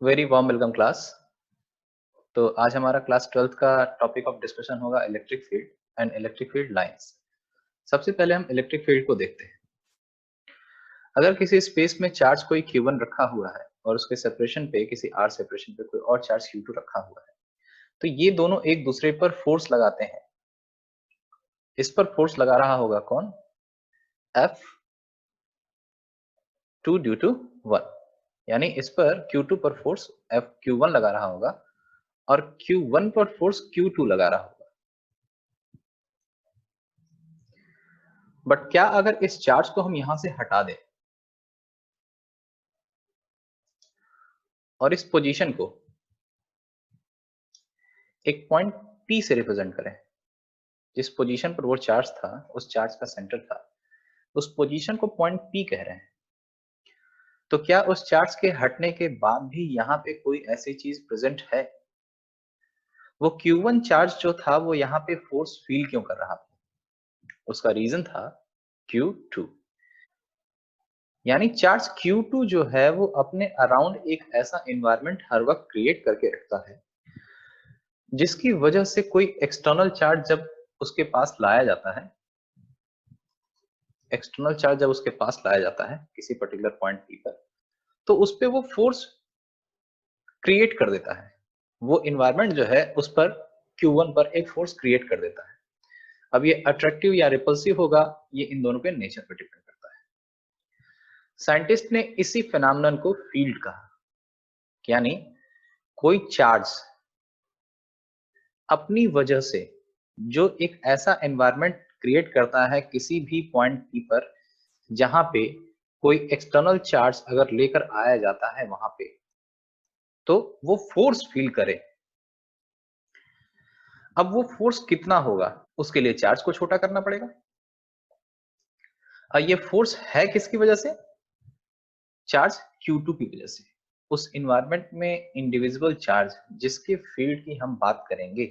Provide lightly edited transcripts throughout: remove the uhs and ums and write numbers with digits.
Very warm welcome class. तो आज हमारा क्लास 12th का टॉपिक ऑफ डिस्कशन होगा electric field and electric field lines. सबसे पहले हम इलेक्ट्रिक फील्ड को देखते हैं। अगर किसी स्पेस में चार्ज कोई Q1 रखा हुआ है और उसके सेपरेशन पे किसी R सेपरेशन पे कोई और चार्ज Q2 रखा हुआ है, तो ये दोनों एक दूसरे पर फोर्स लगाते हैं। इस पर फोर्स लगा रहा होगा कौन? F2 ड्यू टू 1, यानी इस पर Q2 पर फोर्स Q1 लगा रहा होगा और Q1 पर फोर्स Q2 लगा रहा होगा। बट क्या अगर इस चार्ज को हम यहां से हटा दें और इस पोजीशन को एक पॉइंट P से रिप्रेजेंट करें, जिस पोजीशन पर वो चार्ज था, उस चार्ज का सेंटर था, उस पोजीशन को पॉइंट P कह रहे हैं, तो क्या उस चार्ज के हटने के बाद भी यहाँ पे कोई ऐसी चीज प्रेजेंट है? वो Q1 चार्ज जो था वो यहाँ पे फोर्स फील क्यों कर रहा था? उसका रीजन था Q2, यानी चार्ज Q2 जो है वो अपने अराउंड एक ऐसा एनवायरनमेंट हर वक्त क्रिएट करके रखता है जिसकी वजह से कोई एक्सटर्नल चार्ज जब उसके पास लाया जाता है, एक्सटर्नल चार्ज जब उसके पास लाया जाता है किसी पर्टिकुलर पॉइंट P पर, तो उस पे वो फोर्स क्रिएट कर देता है। वो एनवायरनमेंट जो है उस पर Q1 पर एक फोर्स क्रिएट कर देता है। अब ये अट्रैक्टिव या रिपल्सिव होगा, ये इन दोनों के नेचर पर डिपेंड करता है। साइंटिस्ट ने इसी फिनोमेनन को फील्ड कहा, यानी कोई चार्ज अपनी वजह से जो एक ऐसा एनवायरनमेंट क्रिएट करता है किसी भी पॉइंट P पर, जहां पे कोई एक्सटर्नल चार्ज अगर लेकर आया जाता है वहां पे, तो वो फोर्स फील करे। अब वो फोर्स कितना होगा, उसके लिए चार्ज को छोटा करना पड़ेगा। ये फोर्स है किसकी वजह से? चार्ज Q2 की वजह से। उस एनवायरनमेंट में इंडिविजुअल चार्ज जिसके फील्ड की हम बात करेंगे,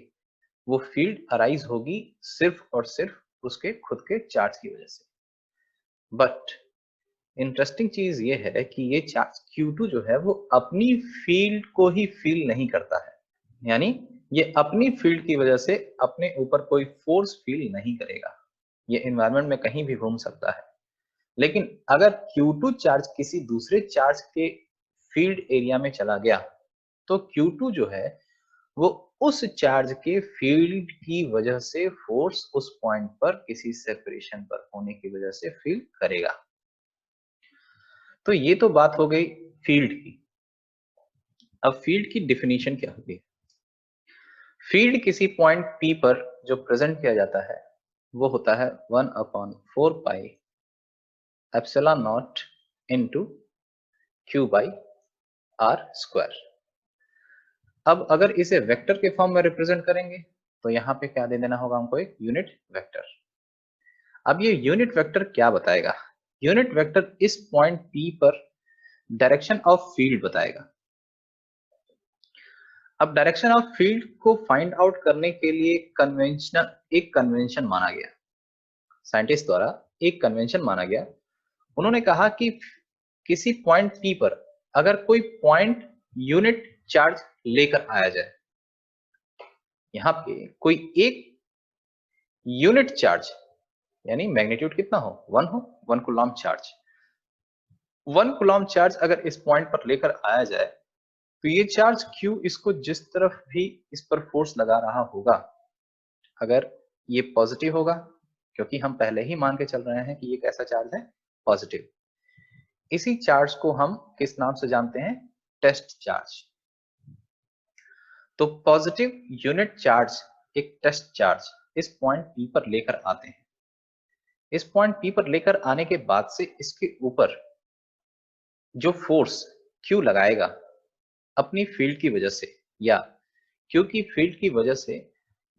वो फील्ड अराइज होगी सिर्फ और सिर्फ उसके खुद के चार्ज की वजह से। बट इंटरेस्टिंग चीज ये है कि ये चार्ज Q2 जो है वो अपनी फील्ड को ही फील नहीं करता है, यानी ये अपनी फील्ड की वजह से अपने ऊपर कोई फोर्स फील नहीं करेगा। ये एनवायरनमेंट में कहीं भी घूम सकता है, लेकिन अगर Q2 चार्ज किसी दूसरे चार्ज के फील्ड एरिया में चला गया, तो Q2 जो है वो उस चार्ज के फील्ड की वजह से फोर्स उस पॉइंट पर किसी सेपरेशन पर होने की वजह से फील करेगा। तो ये तो बात हो गई फील्ड की। अब फील्ड की डिफिनीशन क्या होगी? फील्ड किसी पॉइंट P पर जो प्रेजेंट किया जाता है वो होता है 1/4 pi epsilon not into Q by R square. अब अगर इसे वेक्टर के फॉर्म में रिप्रेजेंट करेंगे तो यहाँ पे क्या दे देना होगा हमको? एक यूनिट वेक्टर। अब ये यूनिट वेक्टर क्या बताएगा? यूनिट वेक्टर इस पॉइंट P पर डायरेक्शन ऑफ फील्ड बताएगा। अब डायरेक्शन ऑफ फील्ड को फाइंड आउट करने के लिए एक कन्वेंशन माना गया, साइंटिस्ट द्वारा एक कन्वेंशन माना गया। उन्होंने कहा कि किसी पॉइंट P पर अगर कोई पॉइंट यूनिट चार्ज लेकर आया जाए, यहाँ पे कोई एक यूनिट चार्ज, यानी मैग्नीट्यूड कितना हो? 1 हो, 1 कूलम्ब चार्ज। 1 कूलम्ब चार्ज अगर इस पॉइंट पर लेकर आया जाए, तो ये चार्ज Q इसको जिस तरफ भी इस पर फोर्स लगा रहा होगा, अगर ये पॉजिटिव होगा, क्योंकि हम पहले ही मान के चल रहे हैं कि ये कैसा चार्ज है? पॉजिटिव। इसी चार्ज को हम किस नाम से जानते हैं? Test charge. तो पॉजिटिव यूनिट चार्ज एक टेस्ट चार्ज इस पॉइंट P पर लेकर आते हैं। इस पॉइंट P पर लेकर आने के बाद से इसके ऊपर जो फोर्स Q लगाएगा अपनी फील्ड की वजह से, या Q की फील्ड की वजह से,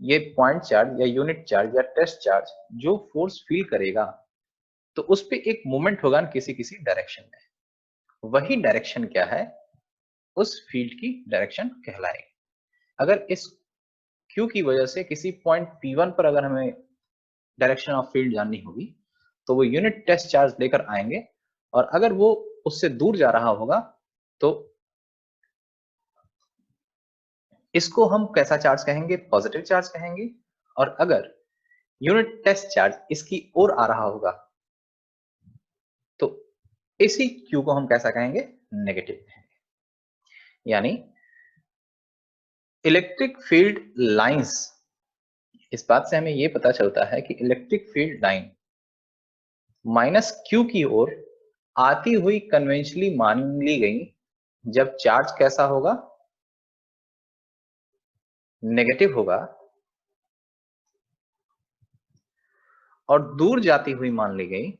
ये पॉइंट चार्ज या यूनिट चार्ज या टेस्ट चार्ज जो फोर्स फील करेगा, तो उस पे एक मूवमेंट होगा किसी किसी डायरेक्शन में। वही डायरेक्शन क्या है? उस फील्ड की डायरेक्शन कहलाएगी। अगर इस Q की वजह से किसी पॉइंट P1 पर अगर हमें डायरेक्शन ऑफ फील्ड जाननी होगी, तो वो यूनिट टेस्ट चार्ज लेकर आएंगे, और अगर वो उससे दूर जा रहा होगा तो इसको हम कैसा चार्ज कहेंगे? पॉजिटिव चार्ज कहेंगे। और अगर यूनिट टेस्ट चार्ज इसकी ओर आ रहा होगा तो इसी Q को हम कैसा कहेंगे? नेगेटिव कहेंगे। यानी इलेक्ट्रिक फील्ड लाइंस, इस बात से हमें यह पता चलता है कि electric field line minus Q की ओर आती हुई कन्वेंशनली मान ली गई जब चार्ज कैसा होगा? नेगेटिव होगा। और दूर जाती हुई मान ली गई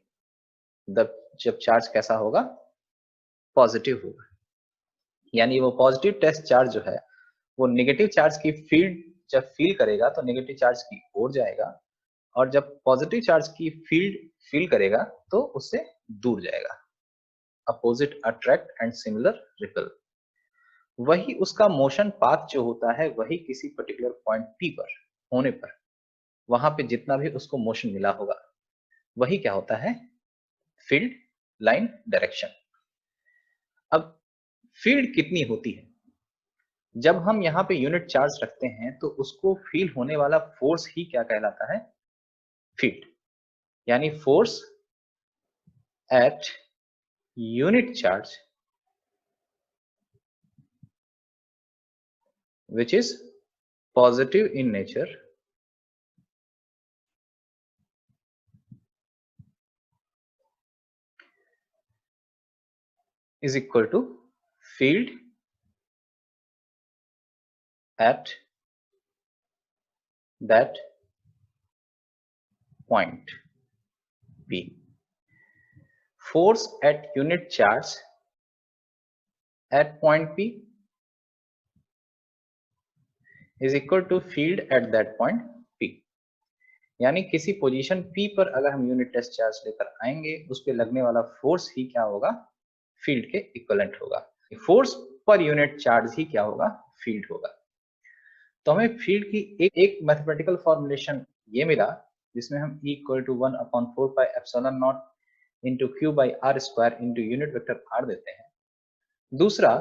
जब चार्ज कैसा होगा? पॉजिटिव होगा। यानी वो पॉजिटिव टेस्ट चार्ज जो है वो नेगेटिव चार्ज की फील्ड जब फील करेगा तो नेगेटिव चार्ज की ओर जाएगा, और जब पॉजिटिव चार्ज की फील्ड फील करेगा तो उससे दूर जाएगा। Opposite attract and similar ripple. वही उसका मोशन पाथ जो होता है वही किसी पर्टिकुलर पॉइंट P पर होने पर वहां पे जितना भी उसको मोशन मिला होगा वही क्या होता है? Field line direction. अब फील्ड कितनी होती है? जब हम यहाँ पे यूनिट चार्ज रखते हैं तो उसको फील होने वाला फोर्स ही क्या कहलाता है? फील्ड। यानी force at unit charge which is positive in nature is equal to field at that point P. Force at unit charge at point P is equal to field at that point P. यानी किसी position P पर अगर हम unit test charge लेकर आएंगे उस पर लगने वाला फोर्स ही क्या होगा? फील्ड के इक्विवेलेंट होगा। फोर्स पर यूनिट चार्ज ही क्या होगा? फील्ड होगा। तो हमें फील्ड की एक मैथमेटिकल फॉर्मुलेशन ये मिला जिसमें हम E equal to 1/4 pi epsilon not into Q by R square into unit vector R देते हैं। दूसरा,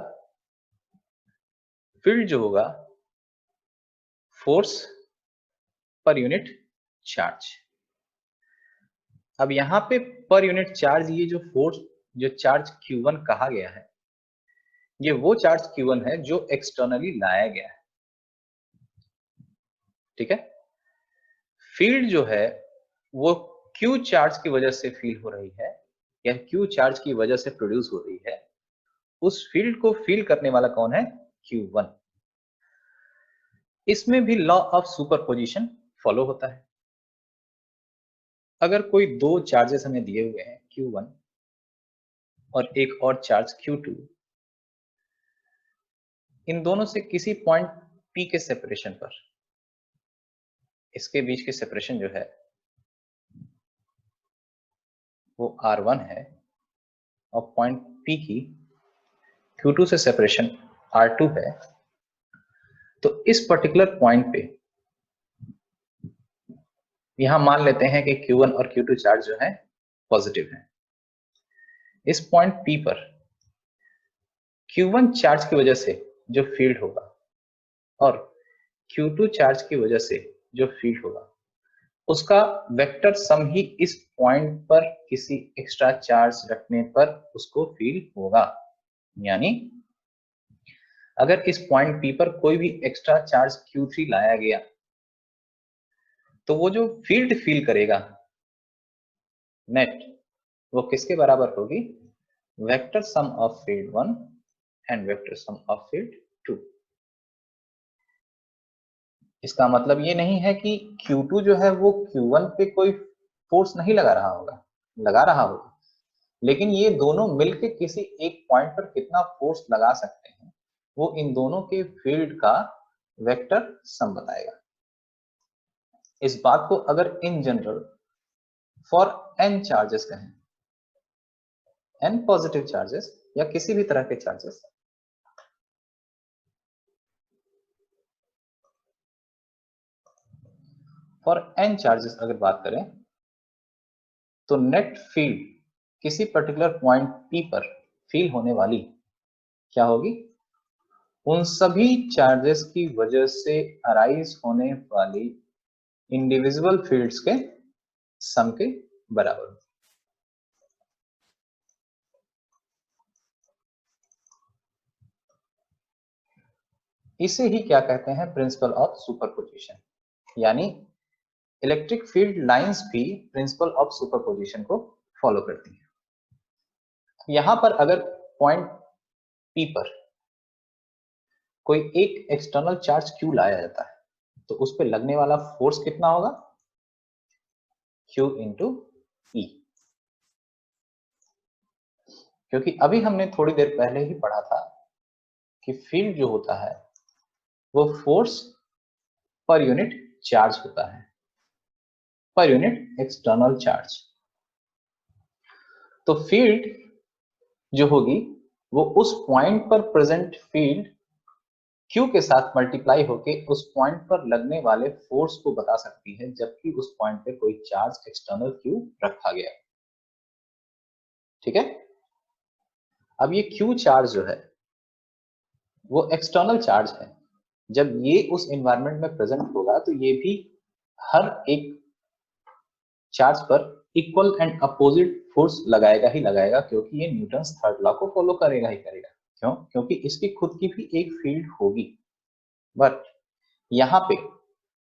फील्ड जो होगा फोर्स पर यूनिट चार्ज। अब यहाँ पे पर यूनिट चार्ज ये जो फोर्स जो चार्ज Q1 कहा गया है ये वो चार्ज Q1 है जो एक्सटर्नली लाया गया है। ठीक है। फील्ड जो है वो Q चार्ज की वजह से फील हो रही है या Q चार्ज की वजह से प्रोड्यूस हो रही है। उस फील्ड को फील करने वाला कौन है? Q1। इसमें भी लॉ ऑफ सुपरपोजिशन फॉलो होता है। अगर कोई दो चार्जेस हमें दिए हुए हैं Q1 और एक और चार्ज Q2, इन दोनों से किसी पॉइंट P के सेपरेशन पर इसके बीच की सेपरेशन जो है वो R1 है और पॉइंट P की Q2 से सेपरेशन R2 है। तो इस पर्टिकुलर पॉइंट पे यहां मान लेते हैं कि Q1 और Q2 चार्ज जो है पॉजिटिव है। इस पॉइंट P पर Q1 चार्ज की वजह से जो फील्ड होगा और Q2 चार्ज की वजह से जो फील्ड होगा उसका वेक्टर सम ही इस पॉइंट पर किसी एक्स्ट्रा चार्ज रखने पर उसको फील होगा। यानी अगर इस पॉइंट P पर कोई भी एक्स्ट्रा चार्ज Q3 लाया गया तो वो जो फील्ड फील करेगा नेट वो किसके बराबर होगी? Vector sum of field 1 and vector sum of field 2। इसका मतलब ये नहीं है कि Q2 जो है वो Q1 पे कोई फोर्स नहीं लगा रहा होगा, लगा रहा होगा, लेकिन ये दोनों मिलके किसी एक पॉइंट पर कितना फोर्स लगा सकते हैं वो इन दोनों के फील्ड का वेक्टर सम बताएगा। इस बात को अगर in general for n charges कहें, n पॉजिटिव चार्जेस या किसी भी तरह के चार्जेस, फॉर n चार्जेस अगर बात करें तो नेट फील्ड किसी पर्टिकुलर पॉइंट P पर फील होने वाली क्या होगी? उन सभी चार्जेस की वजह से अराइज होने वाली इंडिविजुअल फील्ड्स के सम के बराबर होती है। इसे ही क्या कहते हैं, प्रिंसिपल ऑफ सुपरपोजिशन। यानी इलेक्ट्रिक फील्ड लाइंस भी प्रिंसिपल ऑफ सुपरपोजिशन को फॉलो करती हैं। यहां पर अगर पॉइंट पी पर कोई एक एक्सटर्नल चार्ज क्यू लाया जाता है तो उस पर लगने वाला फोर्स कितना होगा, Q इंटू ई। क्योंकि अभी हमने थोड़ी देर पहले ही पढ़ा था कि फील्ड जो होता है वो फोर्स पर यूनिट चार्ज होता है, पर यूनिट एक्सटर्नल चार्ज। तो फील्ड जो होगी वो उस पॉइंट पर प्रेजेंट फील्ड Q के साथ मल्टीप्लाई होके उस पॉइंट पर लगने वाले फोर्स को बता सकती है, जबकि उस पॉइंट पे कोई चार्ज एक्सटर्नल Q रखा गया। ठीक है, अब ये Q चार्ज जो है वो एक्सटर्नल चार्ज है। जब ये उस एनवायरनमेंट में प्रेजेंट होगा तो ये भी हर एक चार्ज पर इक्वल एंड अपोजिट फोर्स लगाएगा ही लगाएगा, क्योंकि ये न्यूटन्स थर्ड लॉ को फॉलो करेगा ही करेगा। क्यों? क्योंकि इसकी खुद की भी एक फील्ड होगी। बट यहाँ पे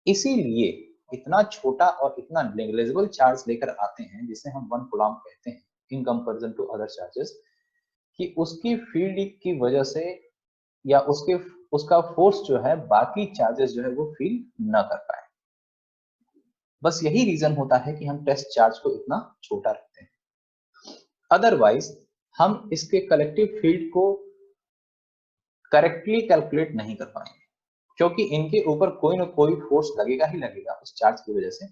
इसीलिए इतना छोटा और इतना नेग्लिजिबल चार्ज लेकर आते हैं जिसे हम 1 कूलम्ब कहते हैं in comparison to other charges, कि उसकी फील्ड की वजह से या उसका फोर्स जो है बाकी चार्जेस जो है वो फील ना कर पाए। बस यही रीजन होता है कि हम टेस्ट चार्ज को इतना छोटा रखते हैं। अदरवाइज हम इसके कलेक्टिव फील्ड को करेक्टली कैलकुलेट नहीं कर पाएंगे, क्योंकि इनके ऊपर कोई ना कोई फोर्स लगेगा ही लगेगा उस चार्ज की वजह से,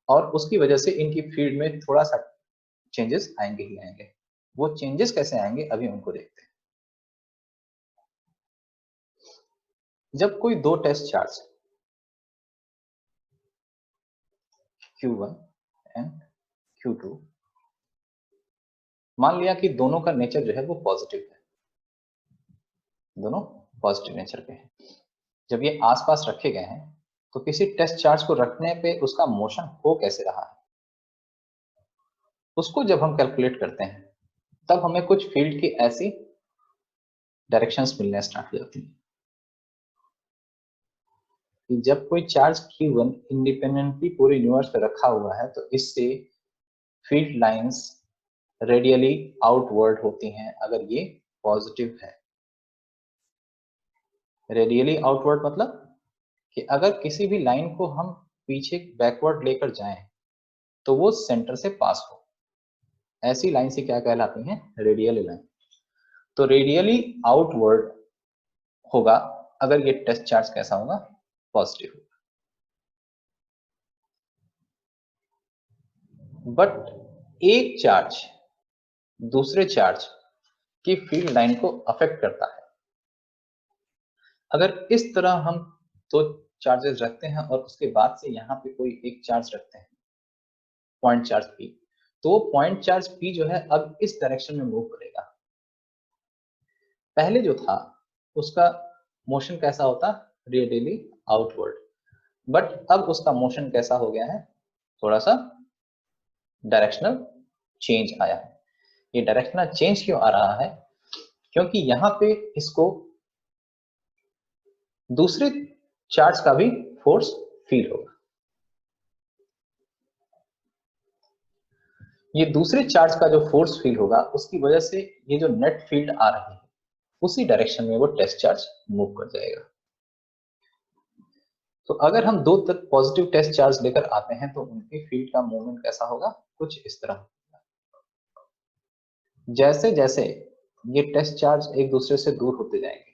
और उसकी वजह से इनकी फील्ड में थोड़ा सा चेंजेस आएंगे ही आएंगे। वो चेंजेस कैसे आएंगे अभी उनको देखते हैं। जब कोई दो test charge Q1 and Q2, मान लिया कि दोनों का नेचर जो है वो पॉजिटिव है, दोनों पॉजिटिव नेचर के हैं, जब ये आसपास रखे गए हैं तो किसी टेस्ट चार्ज को रखने पे उसका मोशन हो कैसे रहा है, उसको जब हम कैलकुलेट करते हैं तब हमें कुछ फील्ड की ऐसी डायरेक्शंस मिलने स्टार्ट हो जाती हैं कि जब कोई चार्ज Q1 इंडिपेंडेंटली पूरे यूनिवर्स पे रखा हुआ है तो इससे फील्ड लाइंस रेडियली आउटवर्ड होती हैं अगर ये पॉजिटिव है। रेडियली आउटवर्ड मतलब कि अगर किसी भी लाइन को हम पीछे बैकवर्ड लेकर जाएं तो वो सेंटर से पास हो, ऐसी लाइन से क्या कहलाती हैं, रेडियल लाइन। तो रेडियली आउटवर्ड होगा अगर ये टेस्ट चार्ज कैसा होगा, पॉजिटिव होगा। बट एक चार्ज दूसरे चार्ज की फील्ड लाइन को अफेक्ट करता है। अगर इस तरह हम दो चार्जेस रखते हैं और उसके बाद से यहाँ पे कोई एक चार्ज रखते हैं, पॉइंट चार्ज P, तो वो पॉइंट चार्ज P जो है अब इस डायरेक्शन में मूव करेगा। पहले जो था उसका मोशन कैसा होता, रेडियली आउटवर्ड, बट अब उसका मोशन कैसा हो गया है, थोड़ा सा डायरेक्शनल चेंज आया है। ये डायरेक्शनल चेंज क्यों आ रहा है, क्योंकि यहाँ पे इसको दूसरे चार्ज का भी फोर्स फील होगा। ये दूसरे चार्ज का जो फोर्स फील होगा उसकी वजह से ये जो नेट फील्ड आ रही है उसी डायरेक्शन में वो टेस्ट चार्ज मूव कर जाएगा। तो अगर हम दो तक पॉजिटिव टेस्ट चार्ज लेकर आते हैं तो उनकी फील्ड का मूवमेंट कैसा होगा, कुछ इस तरह। जैसे जैसे ये टेस्ट चार्ज एक दूसरे से दूर होते जाएंगे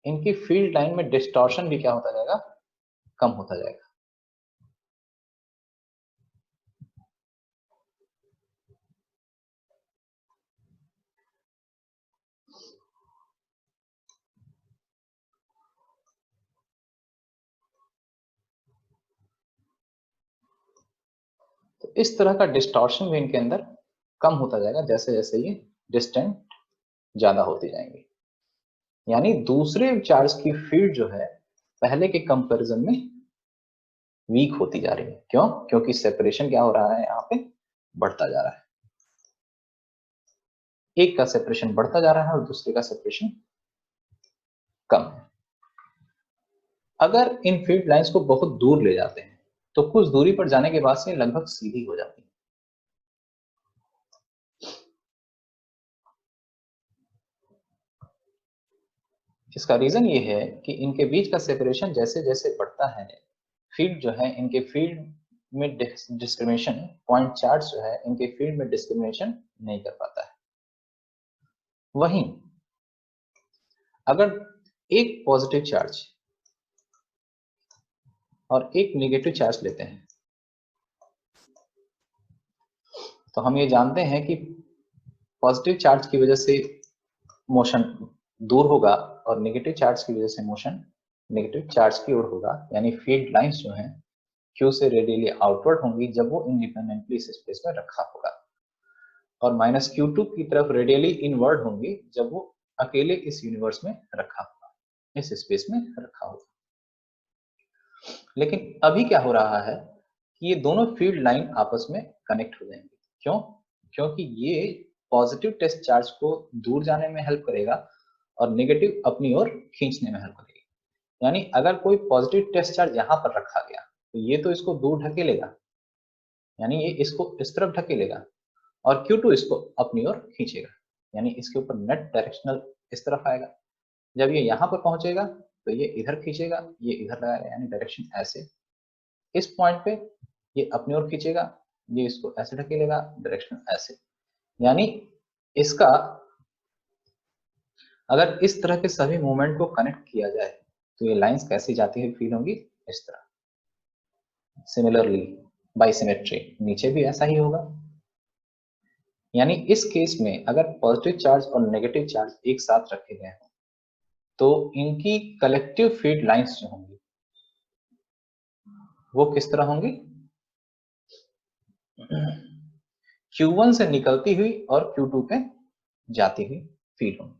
इनकी फील्ड लाइन में डिस्टॉर्शन भी क्या होता जाएगा, कम होता जाएगा। तो इस तरह का डिस्टॉर्शन भी इनके अंदर कम होता जाएगा जैसे जैसे ये डिस्टेंट ज्यादा होते जाएंगे। यानी दूसरे चार्ज की फील्ड जो है पहले के कंपैरिजन में वीक होती जा रही है। क्यों? क्योंकि सेपरेशन क्या हो रहा है, यहाँ पे बढ़ता जा रहा है। एक का सेपरेशन बढ़ता जा रहा है और दूसरे का सेपरेशन कम है। अगर इन फील्ड लाइंस को बहुत दूर ले जाते हैं तो कुछ दूरी पर जाने के बाद से लगभग सीधी हो जाती है। इसका रीजन ये है कि इनके बीच का सेपरेशन जैसे जैसे बढ़ता है, फील्ड जो है इनके फील्ड में डिस्क्रिमिनेशन, पॉइंट चार्ज जो है इनके फील्ड में डिस्क्रिमिनेशन नहीं कर पाता है। वहीं अगर एक पॉजिटिव चार्ज और एक नेगेटिव चार्ज लेते हैं तो हम ये जानते हैं कि पॉजिटिव चार्ज की वजह से मोशन दूर होगा और नेगेटिव चार्ज की वजह से मोशन नेगेटिव चार्ज की ओर होगा। यानी फील्ड लाइंस जो हैं क्यू से रेडियली आउटवर्ड होंगी जब वो इंडिपेंडेंटली इस स्पेस में रखा होगा, और माइनस Q2 की तरफ रेडियली इनवर्ड होंगी जब वो अकेले इस यूनिवर्स में रखा होगा, इस स्पेस में रखा होगा। लेकिन अभी क्या हो रहा है कि ये दोनों फील्ड लाइन आपस में कनेक्ट हो जाएंगे। क्यों? क्योंकि ये पॉजिटिव टेस्ट चार्ज को दूर जाने में हेल्प करेगा और नेगेटिव अपनी ओर खींचने में हेल्प करेगी। यानी अगर कोई पॉजिटिव टेस्ट चार्ज यहाँ पर रखा गया तो ये तो इसको दूर ढकेलेगा, यानी ये इसको इस तरफ ढकेलेगा और Q2 इसको अपनी ओर खींचेगा, यानी इसके ऊपर नेट डायरेक्शनल इस तरफ आएगा। जब ये यहाँ पर पहुंचेगा तो ये इधर खींचेगा, ये इधर लगाएगा, यानी डायरेक्शन ऐसे। इस पॉइंट पे ये अपनी ओर खींचेगा, ये इसको ऐसे ढकेलेगा, डायरेक्शन ऐसे। यानी इसका अगर इस तरह के सभी मूवमेंट को कनेक्ट किया जाए तो ये लाइंस कैसी जाती हुई फील होंगी, इस तरह। सिमिलरली बाइसिमेट्री नीचे भी ऐसा ही होगा। यानी इस केस में अगर पॉजिटिव चार्ज और नेगेटिव चार्ज एक साथ रखे गए हैं तो इनकी कलेक्टिव फील्ड लाइंस जो होंगी वो किस तरह होंगी, Q1 से निकलती हुई और Q2 पे जाती हुई फील होंगी।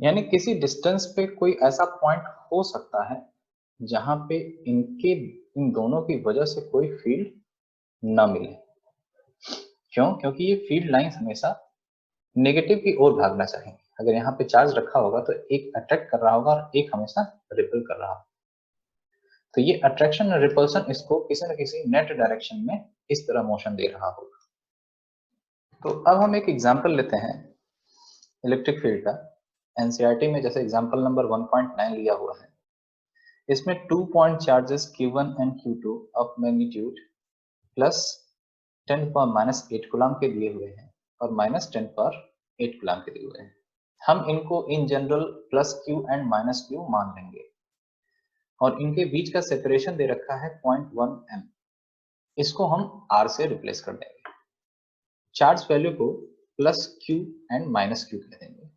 यानी किसी डिस्टेंस पे कोई ऐसा पॉइंट हो सकता है जहां पे इन दोनों की वजह से कोई फील्ड न मिले। क्यों? क्योंकि ये फील्ड लाइंस हमेशा नेगेटिव की ओर भागना चाहेंगे। अगर यहाँ पे चार्ज रखा होगा तो एक अट्रैक्ट कर रहा होगा और एक हमेशा रिपल कर रहा होगा। तो ये अट्रैक्शन और रिपल्सन इसको किसी न किसी नेट डायरेक्शन में इस तरह मोशन दे रहा होगा। तो अब हम एक एग्जांपल लेते हैं इलेक्ट्रिक फील्ड का। एनसीईआरटी में जैसे एग्जांपल नंबर 1.9 लिया हुआ है, इसमें 2 point charges Q1 and Q2 of magnitude plus 10⁻⁸ coulomb के दिए हुए हैं और -10⁸ कूलम के दिए हुए हैं। हम इनको in general plus Q and minus Q मान लेंगे और इनके बीच का सेपरेशन दे रखा है 0.1 m। इसको हम R से रिप्लेस कर देंगे, चार्ज वैल्यू को plus Q and minus Q कह देंगे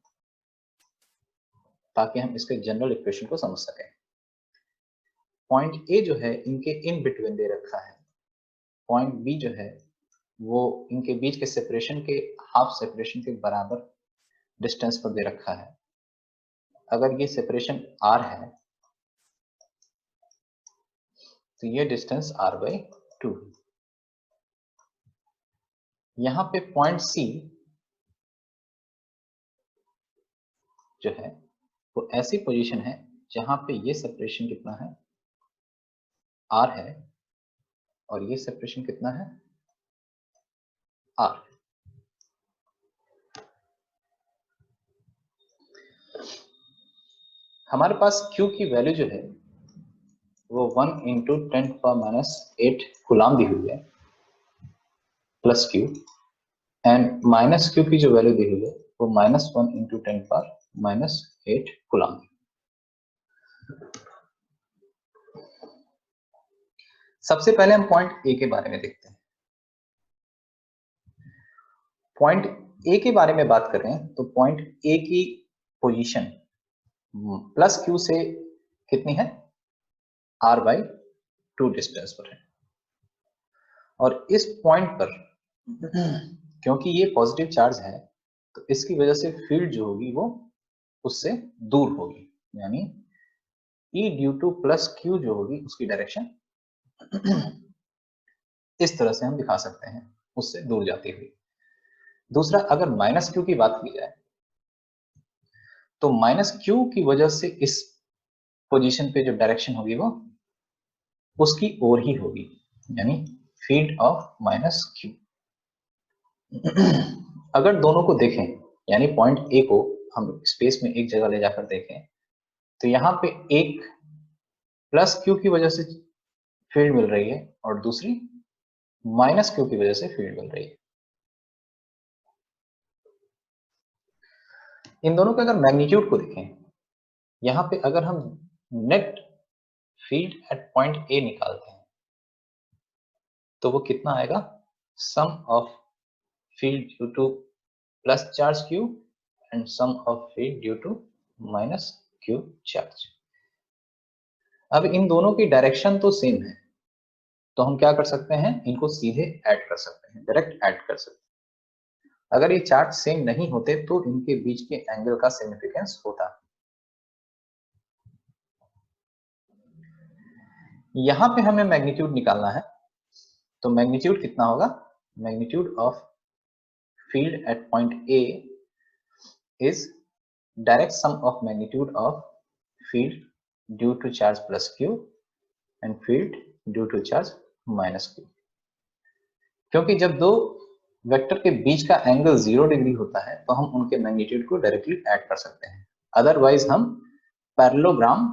ताकि हम इसके जनरल इक्वेशन को समझ सकें। पॉइंट ए जो है इनके इन बिटवीन दे रखा है, पॉइंट बी जो है वो इनके बीच के सेपरेशन के हाफ सेपरेशन के बराबर डिस्टेंस पर दे रखा है। अगर ये सेपरेशन r है तो ये डिस्टेंस r/2। यहाँ पे पॉइंट सी जो है वो ऐसी पोजीशन है जहां पे ये सेपरेशन कितना है, r है, और ये सेपरेशन कितना है, r। हमारे पास Q की वैल्यू जो है वो 1 × 10⁻⁸ कूलम दी हुई है plus Q, and minus Q की जो वैल्यू दी हुई है वो -1 × 10⁻⁸ 8 कूलम। सबसे पहले हम पॉइंट ए के बारे में देखते हैं। पॉइंट ए के बारे में बात करें तो पॉइंट ए की पोजीशन प्लस क्यू से कितनी है, r/2 डिस्टेंस पर है। और इस पॉइंट पर क्योंकि ये पॉजिटिव चार्ज है तो इसकी वजह से फील्ड जो होगी वो उससे दूर होगी, यानी E due to plus Q जो होगी उसकी डायरेक्शन इस तरह से हम दिखा सकते हैं, उससे दूर जाती हुई। दूसरा, अगर माइनस क्यू की बात की जाए तो माइनस क्यू की वजह से इस पोजीशन पे जो डायरेक्शन होगी वो उसकी ओर ही होगी, यानी फील्ड ऑफ माइनस क्यू। अगर दोनों को देखें, यानी पॉइंट ए को हम स्पेस में एक जगह ले जाकर देखें तो यहाँ पे एक प्लस क्यू की वजह से फील्ड मिल रही है और दूसरी माइनस क्यू की वजह से फील्ड मिल रही है। इन दोनों के अगर मैग्नीट्यूड को देखें, यहाँ पे अगर हम net field at point A निकालते हैं तो वो कितना आएगा, sum of field due to plus charge Q and sum of field due to minus Q charge. अब इन दोनों की डायरेक्शन तो सेम है तो हम क्या कर सकते हैं, इनको सीधे ऐड कर सकते हैं, डायरेक्ट ऐड कर सकते हैं। अगर ये चार्ज सेम नहीं होते तो इनके बीच के एंगल का सिग्निफिकेंस होता। यहां पे हमें मैग्नीट्यूड निकालना है तो मैग्नीट्यूड कितना होगा, magnitude of field at point A is direct sum of magnitude of field due to charge plus q and field due to charge minus q। क्योंकि जब दो वेक्टर के बीच का एंगल 0 डिग्री होता है तो हम उनके मैग्नीट्यूड को डायरेक्टली ऐड कर सकते हैं, अदरवाइज हम पैरेललोग्राम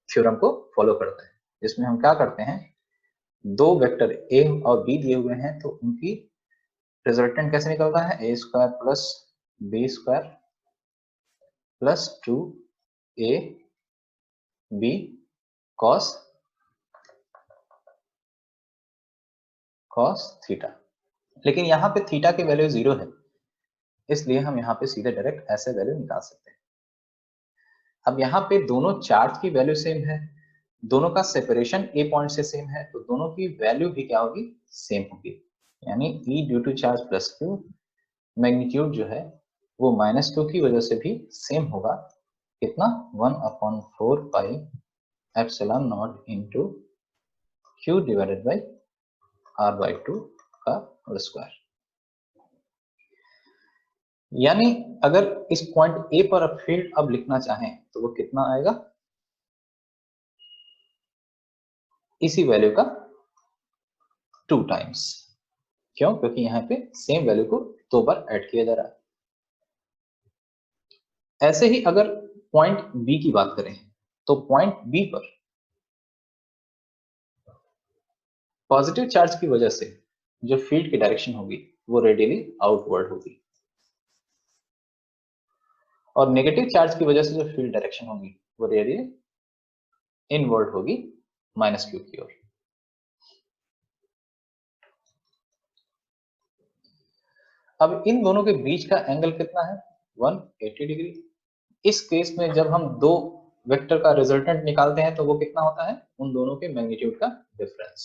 थ्योरम को फॉलो करते हैं, जिसमें हम क्या करते हैं, दो वेक्टर a और b दिए हुए हैं तो उनकी रिजल्टेंट कैसे निकलता है, a square plus b square plus 2a b cos theta. लेकिन यहाँ पे थीटा की वैल्यू 0 है, इसलिए हम यहाँ पे सीधे डायरेक्ट ऐसे वैल्यू निकाल सकते हैं। अब यहाँ पे दोनों चार्ज की वैल्यू सेम है, दोनों का सेपरेशन ए पॉइंट से सेम है तो दोनों की वैल्यू भी क्या होगी, सेम होगी, यानी E due to charge plus Q magnitude जो है वो माइनस क्यू की वजह से भी सेम होगा, कितना, 1/4 pi epsilon not into q divided by r/2 का होल स्क्वायर। यानी अगर इस पॉइंट ए पर फील्ड अब लिखना चाहें तो वो कितना आएगा, इसी वैल्यू का 2 टाइम्स। क्यों, क्योंकि यहाँ पे सेम वैल्यू को 2 बार ऐड किया जा रहा है। ऐसे ही अगर पॉइंट बी की बात करें तो पॉइंट बी पर पॉजिटिव चार्ज की वजह से जो फील्ड की डायरेक्शन होगी वो रेडियली आउटवर्ड होगी और नेगेटिव चार्ज की वजह से जो फील्ड डायरेक्शन होगी वो रेडियली इनवर्ड होगी, माइनस क्यू की ओर। अब इन दोनों के बीच का एंगल कितना है, 180 डिग्री। इस केस में जब हम दो वेक्टर का रिजल्टेंट निकालते हैं तो वो कितना होता है, उन दोनों के मैग्नीट्यूड का डिफरेंस।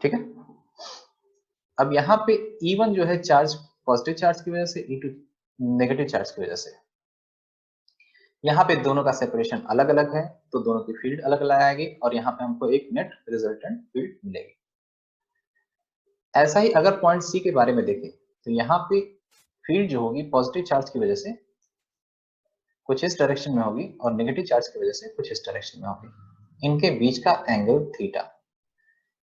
ठीक है। अब यहाँ पे E1 जो है चार्ज पॉजिटिव चार्ज की वजह से, E2 नेगेटिव चार्ज की वजह से। यहाँ पे दोनों का सेपरेशन अलग अलग है तो दोनों की फील्ड अलग अलग आएगी और यहाँ पे हमको एक नेट रिजल्टेंट फील्ड मिलेगी। ऐसा ही अगर पॉइंट सी के बारे में देखें तो यहाँ पे फील्ड जो होगी पॉजिटिव चार्ज की वजह से कुछ इस डायरेक्शन में होगी और नेगेटिव चार्ज की वजह से कुछ इस डायरेक्शन में होगी। इनके बीच का एंगल थीटा,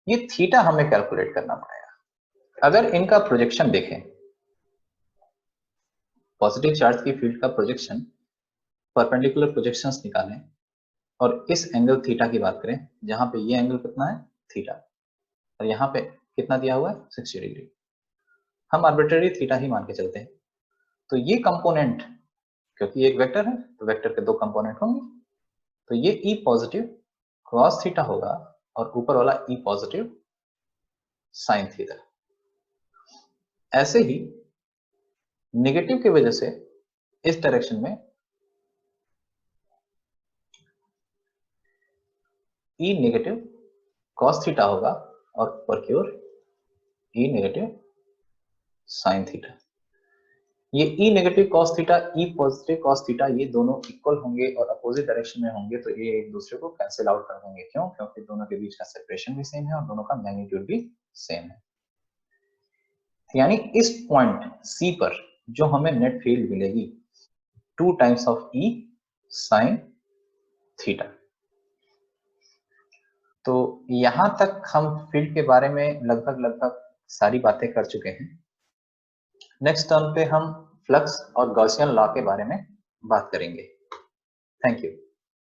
ये थीटा हमें कैलकुलेट करना पड़ेगा। अगर इनका प्रोजेक्शन देखें, पॉजिटिव चार्ज की फील्ड का प्रोजेक्शन, परपेंडिकुलर प्रोजेक्शंस निकालें और इस एंगल थीटा की बात करें, जहां पे ये एंगल कितना है, थीटा, और यहाँ पे कितना दिया हुआ है 60 डिग्री, हम आर्बिट्रेरी थीटा ही मान के चलते हैं। तो ये कंपोनेंट, क्योंकि एक वेक्टर है तो वेक्टर के दो कंपोनेंट होंगे, तो ये ई पॉजिटिव cos थीटा होगा और ऊपर वाला ई पॉजिटिव साइन थीटा। ऐसे ही नेगेटिव की वजह से इस डायरेक्शन में ई नेगेटिव cos थीटा होगा और ऊपर की ओर ई नेगेटिव साइन थीटा। ये ई नेगेटिव cos थीटा, ई पॉजिटिव cos थीटा, ये दोनों इक्वल होंगे और अपोजिट डायरेक्शन में होंगे, तो ये एक दूसरे को कैंसिल आउट कर देंगे। क्यों? क्योंकि दोनों के बीच का सेपरेशन भी सेम है और दोनों का मैग्नीट्यूड भी सेम है। यानी इस पॉइंट C पर जो हमें नेट फील्ड मिलेगी 2 times of E sine theta. तो यहां तक हम फील्ड के बारे में लगभग सारी बातें कर चुके हैं। नेक्स्ट टर्म पे हम फ्लक्स और गॉसियन लॉ के बारे में बात करेंगे। Thank you.